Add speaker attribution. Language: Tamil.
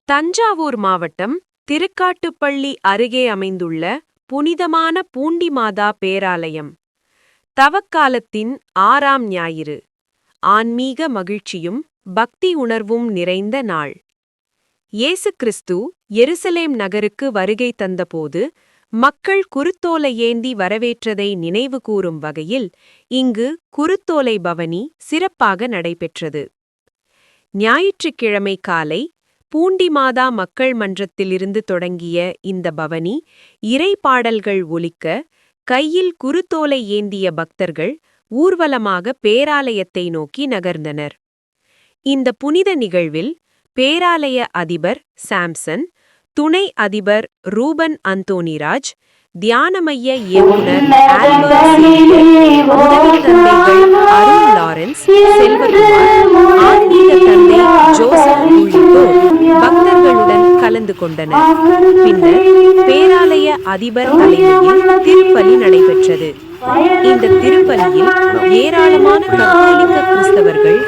Speaker 1: தஞ்சாவூர் மாவட்டம் திருக்காட்டுப்பள்ளி அருகே அமைந்துள்ள புனிதமான பூண்டிமாதா பேராலயம். தவக்காலத்தின் 6ஆம் ஞாயிறு. ஆன்மீக மகிழ்ச்சியும் பக்தி உணர்வும் நிறைந்த நாள். இயேசு கிறிஸ்து எருசலேம் நகருக்கு வருகை தந்தபோது மக்கள் குருத்தோலை ஏந்தி வரவேற்றதை நினைவுகூரும் வகையில் இங்கு குருத்தோலை பவனி சிறப்பாக நடைபெற்றது. ஞாயிற்றுக்கிழமை காலை பூண்டிமாதா மக்கள் மன்றத்திலிருந்து தொடங்கிய இந்த பவனி இறைபாடல்கள் ஒலிக்க, கையில் குருத்தோலை ஏந்திய பக்தர்கள் ஊர்வலமாக பேராலயத்தை நோக்கி நகர்ந்தனர். இந்த புனித நிகழ்வில் பேராலய அதிபர் சாம்சன், துணை அதிபர் ரூபன் அந்தோணிராஜ், தியான மைய இயக்குனர் ஆல்பர்ட் சேவியர், உதவி தந்தைகள் அருண் லாரன்ஸ், செல்வகுமார், ஆன்மீக தந்தை ஜோசப் உள்ளிட்டோர் பக்தர்களுடன் கலந்து கொண்டனர். பின்னர் பேராலய அதிபர் தலைமையில் திருப்பலி நடைபெற்றது. இந்த திருப்பலியில் ஏராளமான கத்தோலிக்க கிறிஸ்தவர்கள்